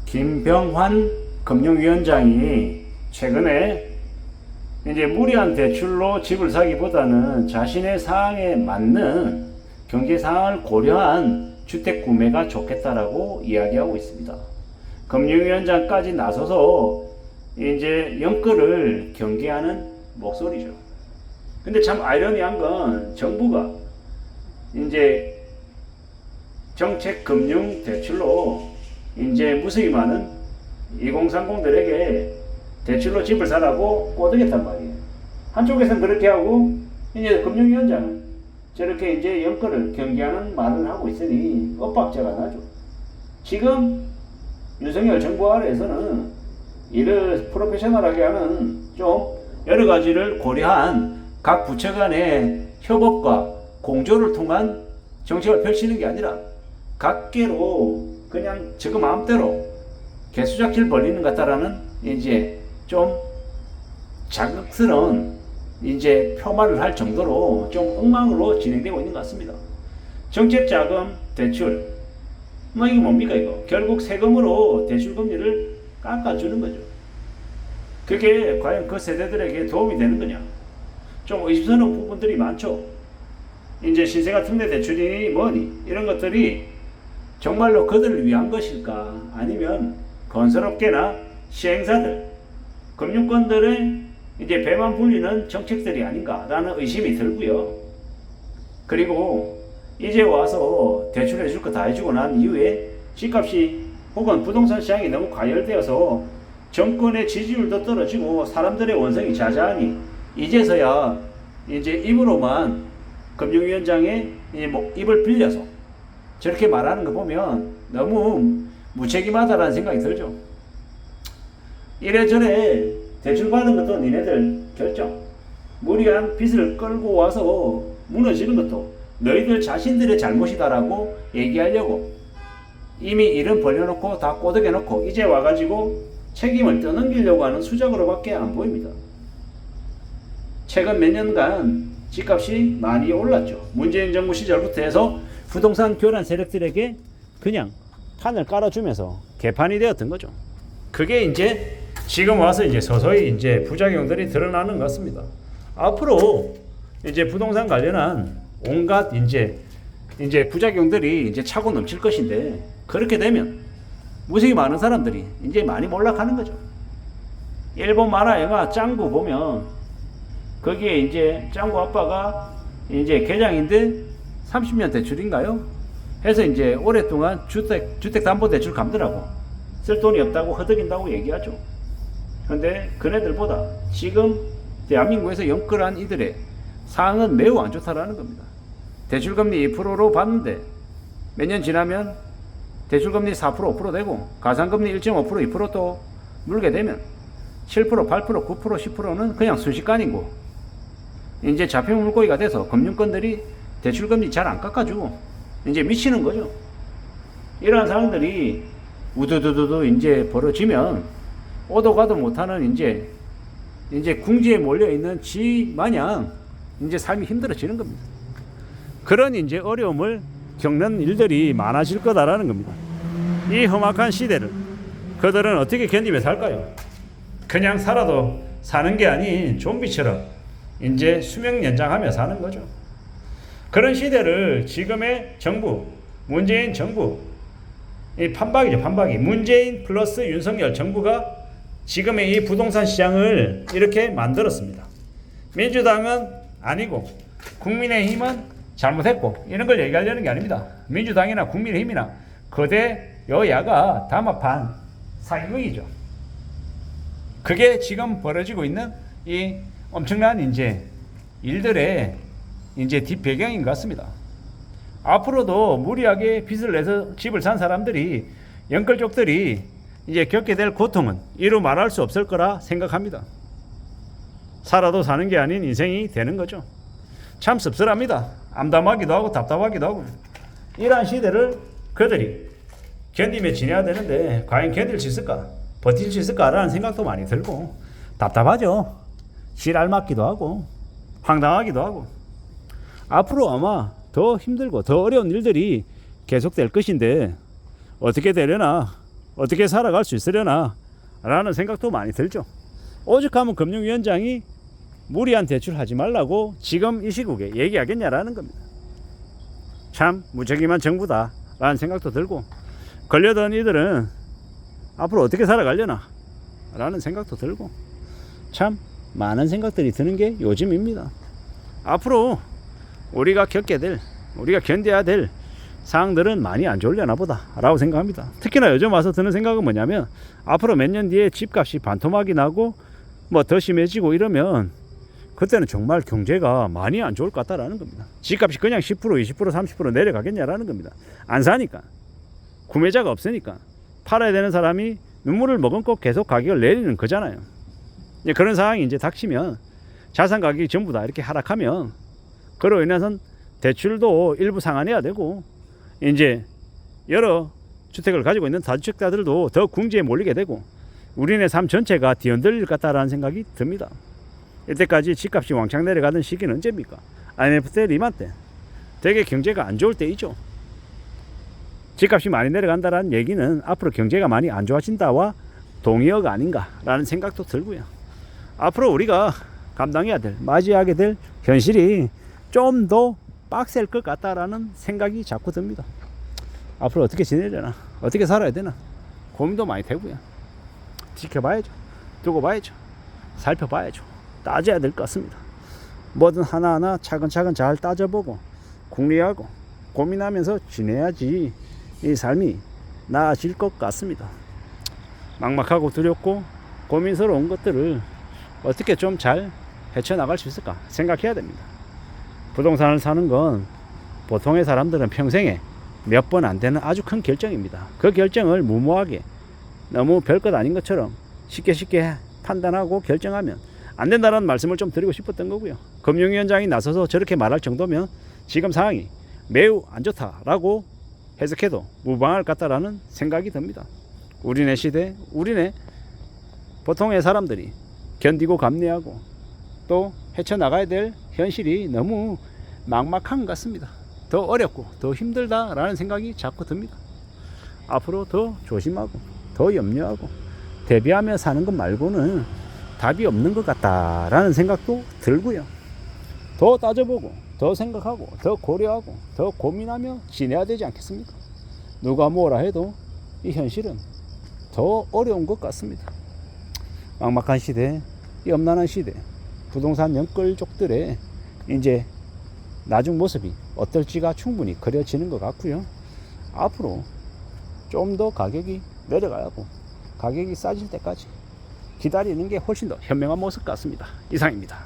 김병환 금융위원장이 최근에 이제 무리한 대출로 집을 사기보다는 자신의 상황에 맞는 경제 상황을 고려한 주택 구매가 좋겠다라고 이야기하고 있습니다. 금융위원장까지 나서서 이제 영끌을 경계하는 목소리죠. 근데 참 아이러니한 건 정부가 이제 정책 금융 대출로 이제 무수히 많은 2030들에게 대출로 집을 사라고 꼬드겼단 말이에요. 한쪽에서는 그렇게 하고 이제 금융위원장은 저렇게 이제 영끌을 경계하는 말을 하고 있으니 엇박자가 나죠. 지금 윤석열 정부 아래에서는 이를 프로페셔널하게 하는 좀 여러 가지를 고려한 각 부처 간의 협업과 공조를 통한 정책을 펼치는 게 아니라 각계로 그냥 지금 마음대로 개수작질 벌리는 것 같다라는 이제 좀 자극스러운 이제 표말을 할 정도로 좀 엉망으로 진행되고 있는 것 같습니다. 정책자금 대출 이게 뭡니까 이거? 결국 세금으로 대출 금리를 깎아주는 거죠. 그게 과연 그 세대들에게 도움이 되는 거냐? 좀 의심스러운 부분들이 많죠. 이제 신생아 특례 대출이니 뭐니 이런 것들이 정말로 그들을 위한 것일까? 아니면 건설업계나 시행사들, 금융권들의 이제 배만 불리는 정책들이 아닌가라는 의심이 들고요. 그리고 이제 와서 대출해 줄 거 다 해주고 난 이후에 집값이 혹은 부동산 시장이 너무 과열되어서 정권의 지지율도 떨어지고 사람들의 원성이 자자하니 이제서야 이제 입으로만 금융위원장의 입을 빌려서 저렇게 말하는 거 보면 너무 무책임하다라는 생각이 들죠. 이래저래 대출 받은 것도 니네들 결정. 무리한 빚을 끌고 와서 무너지는 것도 너희들 자신들의 잘못이다라고 얘기하려고 이미 일은 벌려놓고 다 꼬드겨놓고 이제 와가지고 책임을 떠넘기려고 하는 수작으로밖에 안 보입니다. 최근 몇 년간 집값이 많이 올랐죠. 문재인 정부 시절부터 해서 부동산 교란 세력들에게 그냥 판을 깔아주면서 개판이 되었던 거죠. 그게 이제 지금 와서 이제 서서히 이제 부작용들이 드러나는 것 같습니다. 앞으로 이제 부동산 관련한 온갖 이제 부작용들이 이제 차고 넘칠 것인데 그렇게 되면 무수히 많은 사람들이 이제 많이 몰락하는 거죠. 일본 만화 영화 짱구 보면 거기에 이제 짱구 아빠가 이제 계장인데 30년 대출인가요? 해서 이제 오랫동안 주택담보대출 감더라고. 쓸 돈이 없다고 허덕인다고 얘기하죠. 그런데 그네들보다 지금 대한민국에서 영끌한 이들의 상황은 매우 안 좋다라는 겁니다. 대출금리 2%로 받는데 몇 년 지나면 대출금리 4%, 5% 되고 가상금리 1.5%, 2%또 물게 되면 7%, 8%, 9%, 10%는 그냥 순식간이고 이제 잡힌 물고기가 돼서 금융권들이 대출금리 잘 안 깎아주고 이제 미치는 거죠. 이러한 상황들이 우두두두두 이제 벌어지면 오도 가도 못하는 이제 궁지에 몰려있는 쥐 마냥 이제 삶이 힘들어지는 겁니다. 그런 이제 어려움을 겪는 일들이 많아질 거다라는 겁니다. 이 험악한 시대를 그들은 어떻게 견디며 살까요? 그냥 살아도 사는 게 아닌 좀비처럼 이제 수명 연장하며 사는 거죠. 그런 시대를 지금의 정부, 문재인 정부, 이 판박이죠, 판박이. 문재인 플러스 윤석열 정부가 지금의 이 부동산 시장을 이렇게 만들었습니다. 민주당은 아니고 국민의힘은 잘못했고 이런 걸 얘기하려는 게 아닙니다. 민주당이나 국민의힘이나 거대 여야가 담합한 사기극이죠. 그게 지금 벌어지고 있는 이 엄청난 이제 일들의 이제 뒷배경인 것 같습니다. 앞으로도 무리하게 빚을 내서 집을 산 사람들이 영끌족들이 이제 겪게 될 고통은 이루 말할 수 없을 거라 생각합니다. 살아도 사는 게 아닌 인생이 되는 거죠. 참 씁쓸합니다. 암담하기도 하고 답답하기도 하고 이러한 시대를 그들이 견디며 지내야 되는데 과연 견딜 수 있을까? 버틸 수 있을까라는 생각도 많이 들고 답답하죠. 지랄 맞기도 하고 황당하기도 하고 앞으로 아마 더 힘들고 더 어려운 일들이 계속될 것인데 어떻게 되려나 어떻게 살아갈 수 있으려나 라는 생각도 많이 들죠. 오죽하면 금융위원장이 무리한 대출 하지 말라고 지금 이 시국에 얘기하겠냐라는 겁니다. 참 무책임한 정부다 라는 생각도 들고, 걸려든 이들은 앞으로 어떻게 살아가려나 라는 생각도 들고, 참 많은 생각들이 드는 게 요즘입니다. 앞으로 우리가 겪게 될, 우리가 견뎌야 될 상황들은 많이 안 좋으려나 보다 라고 생각합니다. 특히나 요즘 와서 드는 생각은 뭐냐면, 앞으로 몇 년 뒤에 집값이 반토막이 나고 뭐 더 심해지고 이러면 그때는 정말 경제가 많이 안 좋을 것 같다라는 겁니다. 집값이 그냥 10%, 20%, 30% 내려가겠냐라는 겁니다. 안 사니까, 구매자가 없으니까, 팔아야 되는 사람이 눈물을 머금고 계속 가격을 내리는 거잖아요. 그런 상황이 이제 닥치면, 자산 가격이 전부 다 이렇게 하락하면 그로 인해서 대출도 일부 상환해야 되고, 이제 여러 주택을 가지고 있는 다주택자들도 더 궁지에 몰리게 되고, 우리네 삶 전체가 뒤흔들릴 것 같다라는 생각이 듭니다. 이때까지 집값이 왕창 내려가던 시기는 언제입니까? IMF 때, 리만 때. 되게 경제가 안 좋을 때이죠. 집값이 많이 내려간다는 얘기는 앞으로 경제가 많이 안 좋아진다와 동의어가 아닌가라는 생각도 들고요. 앞으로 우리가 감당해야 될, 맞이하게 될 현실이 좀 더 빡셀 것 같다라는 생각이 자꾸 듭니다. 앞으로 어떻게 지내려나, 어떻게 살아야 되나 고민도 많이 되고요. 지켜봐야죠. 두고 봐야죠. 살펴봐야죠. 따져야 될 것 같습니다. 뭐든 하나하나 차근차근 잘 따져보고 궁리하고 고민하면서 지내야지 이 삶이 나아질 것 같습니다. 막막하고 두렵고 고민스러운 것들을 어떻게 좀 잘 헤쳐나갈 수 있을까 생각해야 됩니다. 부동산을 사는 건 보통의 사람들은 평생에 몇 번 안 되는 아주 큰 결정입니다. 그 결정을 무모하게 너무 별것 아닌 것처럼 쉽게 판단하고 결정하면 안 된다는 말씀을 좀 드리고 싶었던 거고요. 금융위원장이 나서서 저렇게 말할 정도면 지금 상황이 매우 안 좋다라고 해석해도 무방할 것 같다라는 생각이 듭니다. 우리네 시대, 우리네 보통의 사람들이 견디고 감내하고 또 헤쳐나가야 될 현실이 너무 막막한 것 같습니다. 더 어렵고 더 힘들다라는 생각이 자꾸 듭니다. 앞으로 더 조심하고 더 염려하고 대비하며 사는 것 말고는 답이 없는 것 같다라는 생각도 들고요. 더 따져보고 더 생각하고 더 고려하고 더 고민하며 지내야 되지 않겠습니까? 누가 뭐라 해도 이 현실은 더 어려운 것 같습니다. 막막한 시대, 염난한 시대, 부동산 연끌족들의 이제 나중 모습이 어떨지가 충분히 그려지는 것 같고요. 앞으로 좀 더 가격이 내려가야 하고 가격이 싸질 때까지 기다리는 게 훨씬 더 현명한 모습 같습니다. 이상입니다.